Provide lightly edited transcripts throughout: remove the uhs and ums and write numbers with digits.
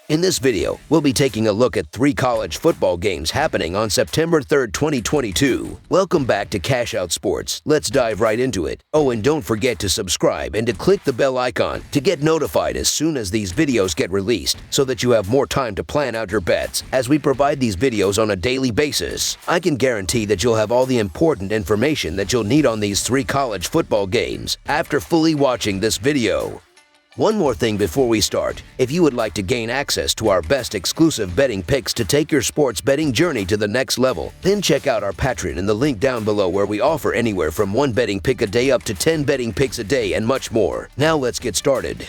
In this video, we'll be taking a look at 3 college football games happening on September 3rd, 2022. Welcome back to Cash Out Sports. Let's dive right into it. Oh, and don't forget to subscribe and to click the bell icon to get notified as soon as these videos get released so that you have more time to plan out your bets as we provide these videos on a daily basis. I can guarantee that you'll have all the important information that you'll need on these 3 college football games after fully watching this video. One more thing before we start. If you would like to gain access to our best exclusive betting picks to take your sports betting journey to the next level, then check out our Patreon in the link down below where we offer anywhere from 1 betting pick a day up to 10 betting picks a day and much more. Now let's get started.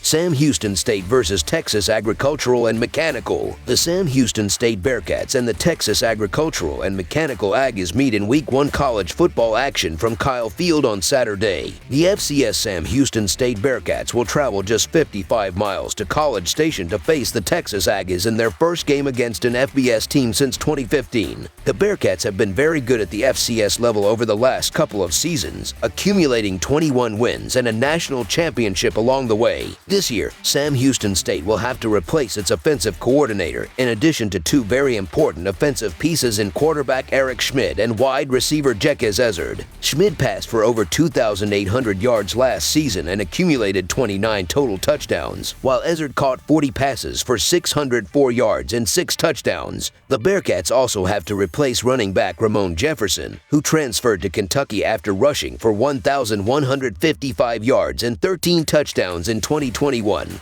Sam Houston State versus Texas Agricultural and Mechanical. The Sam Houston State Bearcats and the Texas Agricultural and Mechanical Aggies meet in Week 1 college football action from Kyle Field on Saturday. The FCS Sam Houston State Bearcats will travel just 55 miles to College Station to face the Texas Aggies in their first game against an FBS team since 2015. The Bearcats have been very good at the FCS level over the last couple of seasons, accumulating 21 wins and a national championship along the way. This year, Sam Houston State will have to replace its offensive coordinator, in addition to 2 very important offensive pieces in quarterback Eric Schmid and wide receiver Jekez Ezzard. Schmid passed for over 2,800 yards last season and accumulated 29 total touchdowns, while Ezzard caught 40 passes for 604 yards and 6 touchdowns. The Bearcats also have to replace running back Ramon Jefferson, who transferred to Kentucky after rushing for 1,155 yards and 13 touchdowns in 2021.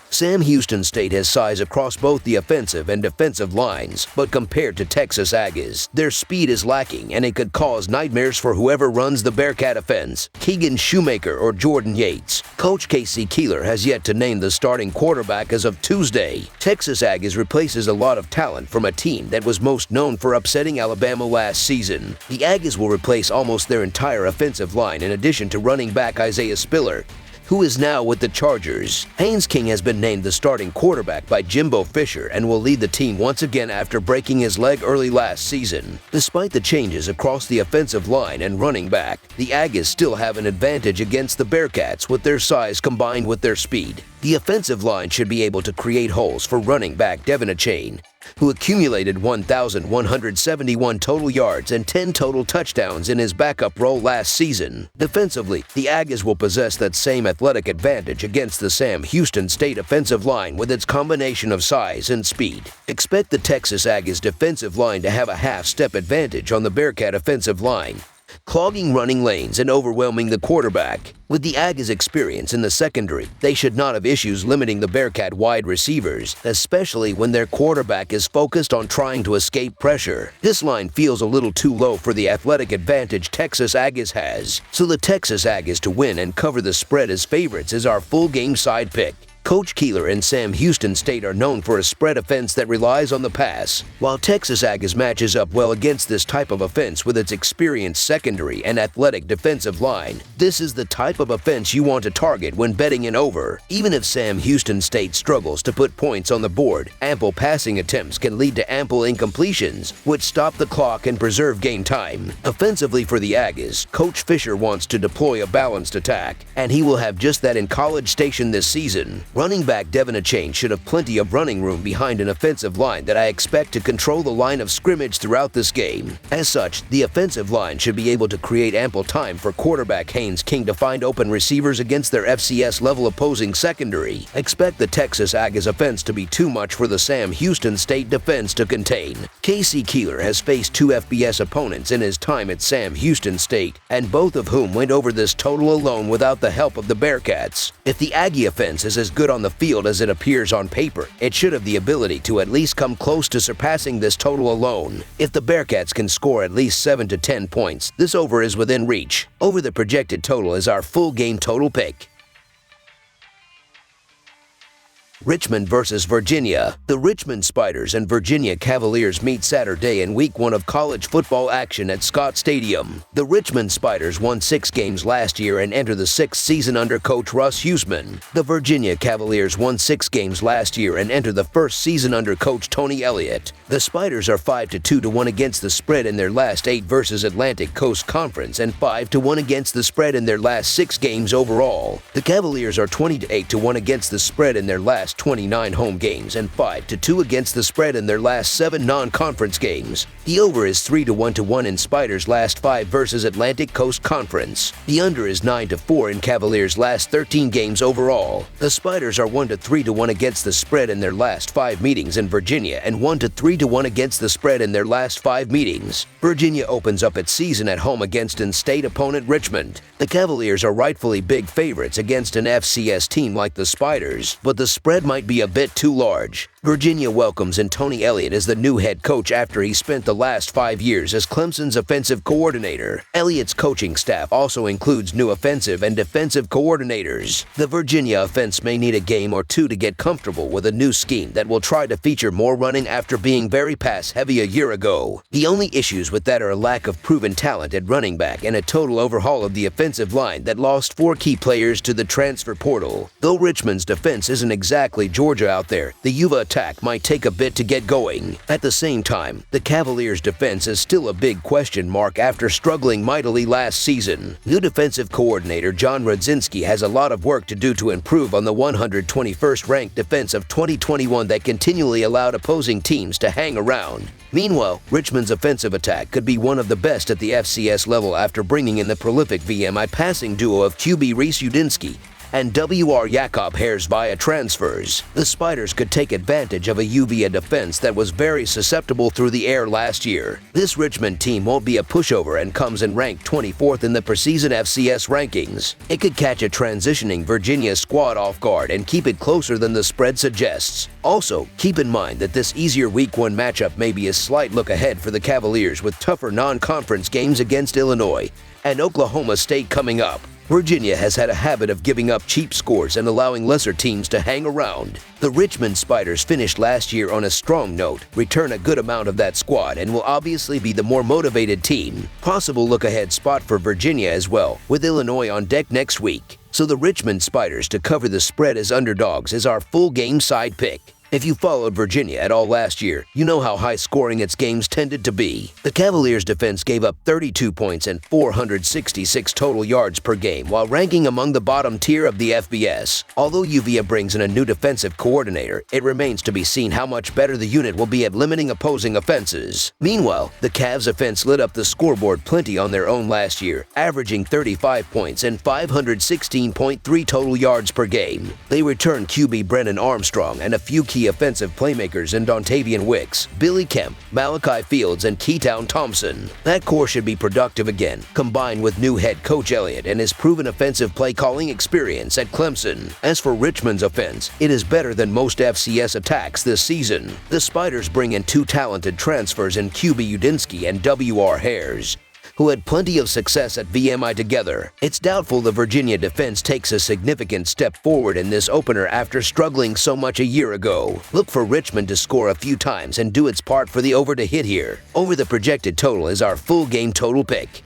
Sam Houston State has size across both the offensive and defensive lines, but compared to Texas Aggies, their speed is lacking and it could cause nightmares for whoever runs the Bearcat offense, Keegan Shoemaker or Jordan Yates. Coach Casey Keeler has yet to name the starting quarterback as of Tuesday. Texas Aggies replaces a lot of talent from a team that was most known for upsetting Alabama last season. The Aggies will replace almost their entire offensive line in addition to running back Isaiah Spiller, who is now with the Chargers. Haynes King has been named the starting quarterback by Jimbo Fisher and will lead the team once again after breaking his leg early last season. Despite the changes across the offensive line and running back, the Aggies still have an advantage against the Bearcats with their size combined with their speed. The offensive line should be able to create holes for running back Devin Achane, who accumulated 1,171 total yards and 10 total touchdowns in his backup role last season. Defensively, the Aggies will possess that same athletic advantage against the Sam Houston State offensive line with its combination of size and speed. Expect the Texas Aggies defensive line to have a half-step advantage on the Bearcat offensive line, clogging running lanes and overwhelming the quarterback. With the Aggies' experience in the secondary, they should not have issues limiting the Bearcat wide receivers, especially when their quarterback is focused on trying to escape pressure. This line feels a little too low for the athletic advantage Texas Aggies has, so the Texas Aggies to win and cover the spread as favorites is our full game side pick. Coach Keeler and Sam Houston State are known for a spread offense that relies on the pass, while Texas Aggies matches up well against this type of offense with its experienced secondary and athletic defensive line. This is the type of offense you want to target when betting an over. Even if Sam Houston State struggles to put points on the board, ample passing attempts can lead to ample incompletions, which stop the clock and preserve game time. Offensively for the Aggies, Coach Fisher wants to deploy a balanced attack, and he will have just that in College Station this season. Running back Devin Achane should have plenty of running room behind an offensive line that I expect to control the line of scrimmage throughout this game. As such, the offensive line should be able to create ample time for quarterback Haynes King to find open receivers against their FCS-level opposing secondary. Expect the Texas Aggies offense to be too much for the Sam Houston State defense to contain. Casey Keeler has faced 2 FBS opponents in his time at Sam Houston State, and both of whom went over this total alone without the help of the Bearcats. If the Aggie offense is as good on the field as it appears on paper, it should have the ability to at least come close to surpassing this total alone. If the Bearcats can score at least 7 to 10 points, this over is within reach. Over the projected total is our full game total pick. Richmond versus Virginia. The Richmond Spiders and Virginia Cavaliers meet Saturday in Week 1 of college football action at Scott Stadium. The Richmond Spiders won 6 games last year and enter the 6th season under coach Russ Huesman. The Virginia Cavaliers won 6 games last year and enter the 1st season under coach Tony Elliott. The Spiders are 5-2-1 against the spread in their last 8 versus Atlantic Coast Conference and 5-1 against the spread in their last 6 games overall. The Cavaliers are 20-8-1 against the spread in their last 29 home games and 5-2 against the spread in their last 7 non-conference games. The over is 3-1 in Spiders' last 5 versus Atlantic Coast Conference. The under is 9-4 in Cavaliers' last 13 games overall. The Spiders are 1-3-1 against the spread in their last 5 meetings in Virginia and 1-3-1 against the spread in their last 5 meetings. Virginia opens up its season at home against in-state opponent Richmond. The Cavaliers are rightfully big favorites against an FCS team like the Spiders, but the spread might be a bit too large. Virginia welcomes in Tony Elliott as the new head coach after he spent the last 5 years as Clemson's offensive coordinator. Elliott's coaching staff also includes new offensive and defensive coordinators. The Virginia offense may need a game or two to get comfortable with a new scheme that will try to feature more running after being very pass-heavy a year ago. The only issues with that are a lack of proven talent at running back and a total overhaul of the offensive line that lost 4 key players to the transfer portal. Though Richmond's defense isn't exactly Georgia out there, the Uva attack might take a bit to get going. At the same time, the Cavaliers' defense is still a big question mark after struggling mightily last season. New defensive coordinator John Rudzinski has a lot of work to do to improve on the 121st ranked defense of 2021 that continually allowed opposing teams to hang around. Meanwhile, Richmond's offensive attack could be one of the best at the FCS level after bringing in the prolific VMI passing duo of QB Reese Udinsky and W.R. Jakob Hares via transfers. The Spiders could take advantage of a UVA defense that was very susceptible through the air last year. This Richmond team won't be a pushover and comes in ranked 24th in the preseason FCS rankings. It could catch a transitioning Virginia squad off guard and keep it closer than the spread suggests. Also, keep in mind that this easier Week 1 matchup may be a slight look ahead for the Cavaliers with tougher non-conference games against Illinois and Oklahoma State coming up. Virginia has had a habit of giving up cheap scores and allowing lesser teams to hang around. The Richmond Spiders finished last year on a strong note, return a good amount of that squad, and will obviously be the more motivated team. Possible look-ahead spot for Virginia as well, with Illinois on deck next week. So the Richmond Spiders to cover the spread as underdogs is our full game side pick. If you followed Virginia at all last year, you know how high-scoring its games tended to be. The Cavaliers' defense gave up 32 points and 466 total yards per game while ranking among the bottom tier of the FBS. Although UVA brings in a new defensive coordinator, it remains to be seen how much better the unit will be at limiting opposing offenses. Meanwhile, the Cavs' offense lit up the scoreboard plenty on their own last year, averaging 35 points and 516.3 total yards per game. They returned QB Brennan Armstrong and a few key offensive playmakers in Dontavian Wicks, Billy Kemp, Malachi Fields, and Keytown Thompson. That core should be productive again, combined with new head coach Elliott and his proven offensive play-calling experience at Clemson. As for Richmond's offense, it is better than most FCS attacks this season. The Spiders bring in 2 talented transfers in QB Udinsky and W.R. Hares, who had plenty of success at VMI together. It's doubtful the Virginia defense takes a significant step forward in this opener after struggling so much a year ago. Look for Richmond to score a few times and do its part for the over to hit here. Over the projected total is our full game total pick.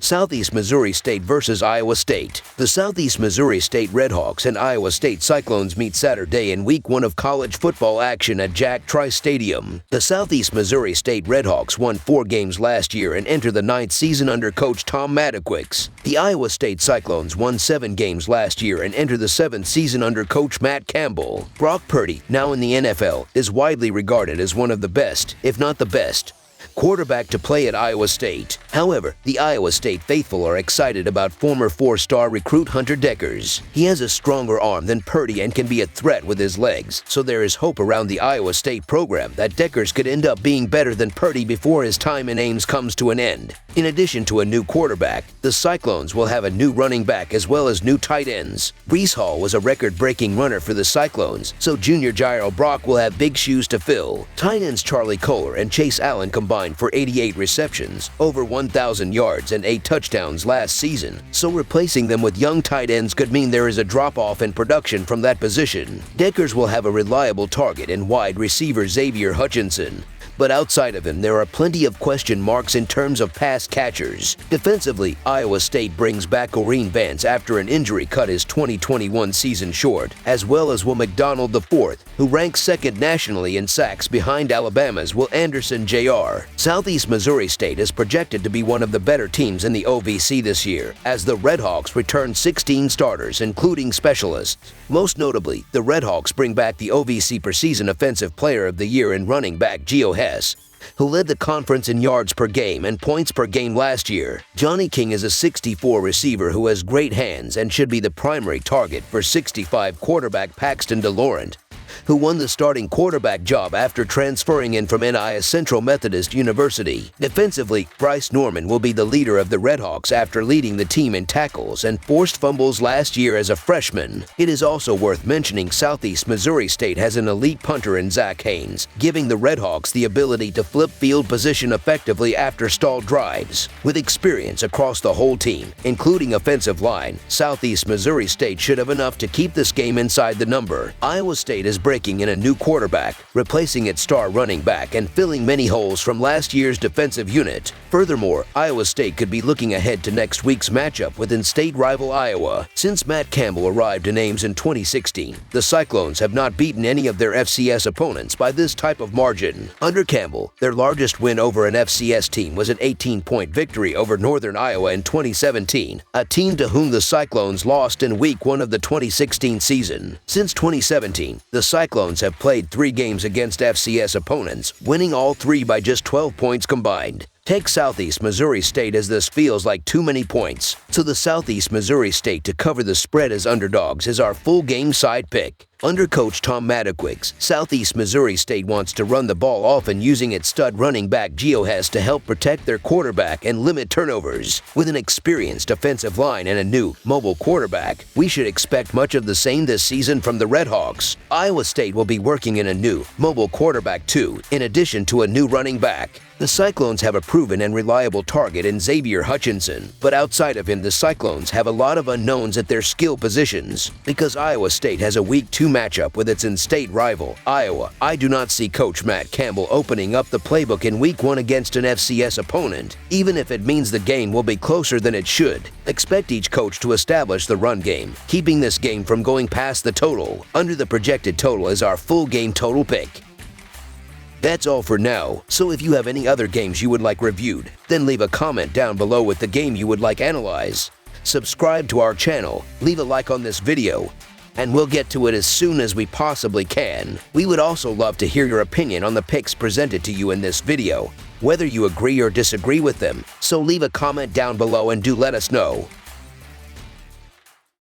Southeast Missouri State versus Iowa State. The Southeast Missouri State Redhawks and Iowa State Cyclones meet Saturday in Week 1 of college football action at Jack Trice Stadium. The Southeast Missouri State Redhawks won 4 games last year and enter the 9th season under coach Tom Maddoquix. The Iowa State Cyclones won 7 games last year and enter the 7th season under coach Matt Campbell. Brock Purdy, now in the NFL, is widely regarded as one of the best, if not the best, quarterback to play at Iowa State. However, the Iowa State faithful are excited about former 4-star recruit Hunter Dekkers. He has a stronger arm than Purdy and can be a threat with his legs, so there is hope around the Iowa State program that Dekkers could end up being better than Purdy before his time in Ames comes to an end. In addition to a new quarterback, the Cyclones will have a new running back as well as new tight ends. Breece Hall was a record-breaking runner for the Cyclones, so Junior Jairo Brock will have big shoes to fill. Tight ends Charlie Kohler and Chase Allen combined for 88 receptions, over 1,000 yards, and 8 touchdowns last season, so replacing them with young tight ends could mean there is a drop-off in production from that position. Dekkers will have a reliable target in wide receiver Xavier Hutchinson. but outside of him, there are plenty of question marks in terms of pass catchers. Defensively, Iowa State brings back Oreen Vance after an injury cut his 2021 season short, as well as Will McDonald IV, who ranks second nationally in sacks behind Alabama's Will Anderson Jr. Southeast Missouri State is projected to be one of the better teams in the OVC this year, as the Redhawks return 16 starters, including specialists. Most notably, the Redhawks bring back the OVC preseason Offensive Player of the Year in running back Gio Hess, who led the conference in yards per game and points per game last year. Johnny King is a 6'4" receiver who has great hands and should be the primary target for 6'5" quarterback Paxton DeLaurent, who won the starting quarterback job after transferring in from NCAA Central Methodist University. Defensively, Bryce Norman will be the leader of the Redhawks after leading the team in tackles and forced fumbles last year as a freshman. It is also worth mentioning Southeast Missouri State has an elite punter in Zach Haynes, giving the Redhawks the ability to flip field position effectively after stalled drives. With experience across the whole team, including offensive line, Southeast Missouri State should have enough to keep this game inside the number. Iowa State is breaking in a new quarterback, replacing its star running back and filling many holes from last year's defensive unit. Furthermore, Iowa State could be looking ahead to next week's matchup with in-state rival Iowa. Since Matt Campbell arrived in Ames in 2016, the Cyclones have not beaten any of their FCS opponents by this type of margin. Under Campbell, their largest win over an FCS team was an 18-point victory over Northern Iowa in 2017, a team to whom the Cyclones lost in Week 1 of the 2016 season. Since 2017, the Cyclones have played 3 games against FCS opponents, winning all 3 by just 12 points combined. Take Southeast Missouri State, as this feels like too many points. So the Southeast Missouri State to cover the spread as underdogs is our full game side pick. Under coach Tom Maddoquig's, Southeast Missouri State wants to run the ball often, using its stud running back Gio Hess to help protect their quarterback and limit turnovers. With an experienced offensive line and a new, mobile quarterback, we should expect much of the same this season from the Redhawks. Iowa State will be working in a new, mobile quarterback too, in addition to a new running back. The Cyclones have a proven and reliable target in Xavier Hutchinson, but outside of him, the Cyclones have a lot of unknowns at their skill positions. Because Iowa State has a Week 2 matchup with its in-state rival, Iowa, I do not see Coach Matt Campbell opening up the playbook in Week 1 against an FCS opponent, even if it means the game will be closer than it should. Expect each coach to establish the run game, keeping this game from going past the total. Under the projected total is our full game total pick. That's all for now, so if you have any other games you would like reviewed, then leave a comment down below with the game you would like analyzed. Subscribe to our channel, leave a like on this video, and we'll get to it as soon as we possibly can. We would also love to hear your opinion on the picks presented to you in this video, whether you agree or disagree with them, so leave a comment down below and do let us know.